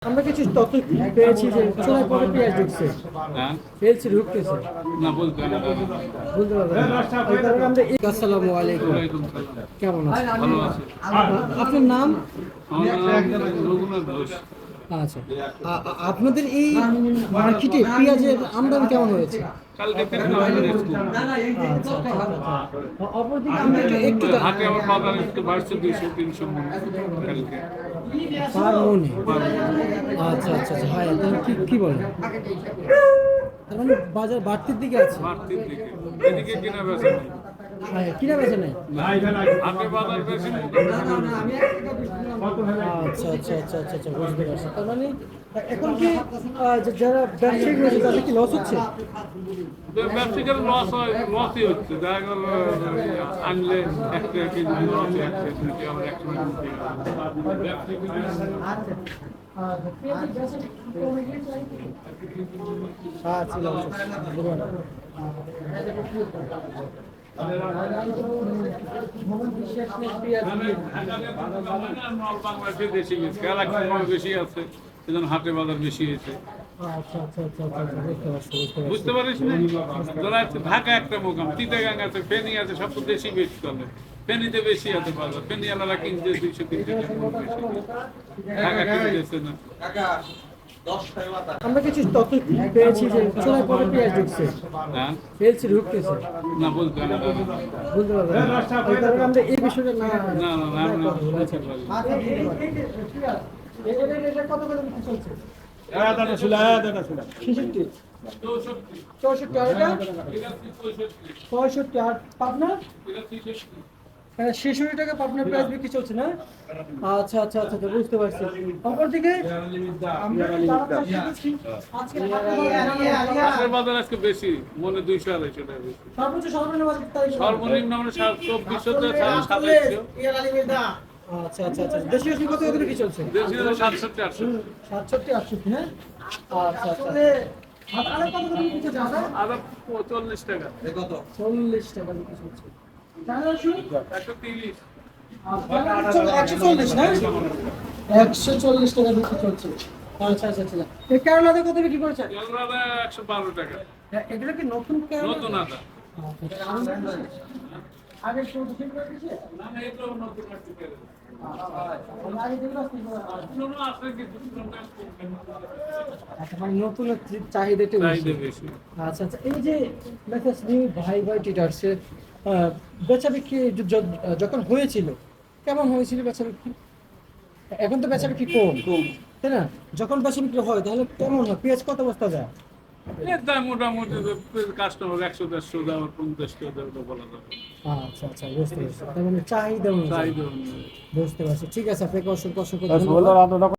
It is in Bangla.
আমরা কিছু তথ্য পেয়েছি যে চোরাই পরে পেঁয়াজ ঢুকছে, হ্যাঁ ফেলছে ঢুকতেছে, না বলতে হবে না। বুঝতে পারবেন না। এই কারণে আমরা আসসালামু আলাইকুম, ওয়ালাইকুম সালাম। কেমন আছেন? ভালো আছে। আপনার নাম? আমার নাম রঘুনাথ ঘোষ। আচ্ছা, আপনাদের এই মার্কেটে পেঁয়াজের আমদানি কেমন হয়েছে? কালকে থেকে আমাদের স্কুল আচ্ছা, অপরদিকে আমরা একটু হাটে আমার বাজার একটু বাড়ছে 200-300 মন কালকে পার মনে। আচ্ছা আচ্ছা আচ্ছা, হ্যাঁ, তাহলে কি বলেন? তার মানে বাজার বাড়তির দিকে আছে। বাড়তির দিকে এদিকে কিনা বেচা নেই। হ্যাঁ, কিনা বেচা নেই। হাটে বাজার বেশি আচ্ছা আচ্ছা আচ্ছা আচ্ছা আচ্ছা, বুঝতে পারছি। তার মানে এখন কি যারা ব্যবসায়িক রয়েছে তাদের কি লস হচ্ছে? ব্যবসায়ীদের লসই হচ্ছে। দেখা গেল আনলে 1 টাকা কেজি লস, 1 কেজি আমরা 1 বাংলাদেশে দেশি গেছে কালেকশন বেশি আছে, সেজন্য হাটে বাজার বেশি হয়েছে। আচ্ছা আচ্ছা আচ্ছা আচ্ছা, বুঝতে পারছি বুঝতে পারিস না? ধরা যাচ্ছে ঢাকা একটা মোকাম, চিটাগাং আছে, ফেনী আছে, সব তো দেশি বেশি চলে। ফেনীতে বেশি আছে বাজার, ফেনী আলাদা কিনছে 200-300 টাকা মন বেশি। ঢাকা কিনতেছে না। আমরা কিছু তথ্য পেয়েছি যে চোরাই পরে পেঁয়াজ ঢুকছে, হ্যাঁ ফেলছে ঢুকতেছে, না বলতে হবে না। বুঝতে পারবেন না। এই কারণে আমরা এই বিষয়টা না না না না আমি বলতে পারি না। এটা কত করে বিক্রি চলছে? 66, 64, আর এটা 65, আর পাবনা 66 টাকা পাবনার প্রাইস বিক্রি চলছে না? আচ্ছা আচ্ছা আচ্ছা আচ্ছা, বুঝতে পারছি। অপরদিকে আমরা আজকে হাটের বাজার আজকে বেশি, মনে 200-250 টাকা বেশি। সর্বোচ্চ সর্বনিম্ন বাজার তারিখ সর্বনিম্ন আমরা 2400 থেকে 2700। আচ্ছা আচ্ছা আচ্ছা, দেশীয় শিল্প কত বিক্রি চলছে? দেশি 67-68। 67, 68, হ্যাঁ। আচ্ছা আচ্ছা, আদা কত করে বিক্রি চলছে? আদা 40 টাকা। 40 টাকা বিক্রি চলছে। চায়না রসুন 130। 140 না? 140 টাকা বিক্রি চলছে। আচ্ছা আচ্ছা আচ্ছা, এই কেরলা আদা কত বিক্রি করছেন? আদা 112 টাকা। এগুলো কি নতুন কেরলা? নতুন আদা। আগে শুধু ঠিক করে দিয়েছে? না না, এই তো নতুন একটা কেজি। আগে যেগুলো ছিল, পুরনো আছে কিছু, পুরনো আচ্ছা, মানে নতুন চাহিদাটা চাহিদা বেশি। আচ্ছা আচ্ছা, এই যে মেসেজ নিউ ভাই টিটার্সের বেচা বিক্রি যখন হয়েছিল, কেমন হয়েছিল বেচা বিক্রি? এখন তো বেচা বিক্রি কম, তাই না? যখন বেচা বিক্রি হয় তাহলে কেমন হয়? পেঁয়াজ কত বস্তা যায়? এর দাম মোটামুটি কাস্টমার 100-150 দাম, 50 টাকা বলা যাবে। আচ্ছা আচ্ছা, বুঝতে পারছি। তার মানে চাহিদা অনুযায়ী। চাহিদা অনুযায়ী। বুঝতে পারছি। ঠিক আছে, আপনাকে অসংখ্য ধন্যবাদ।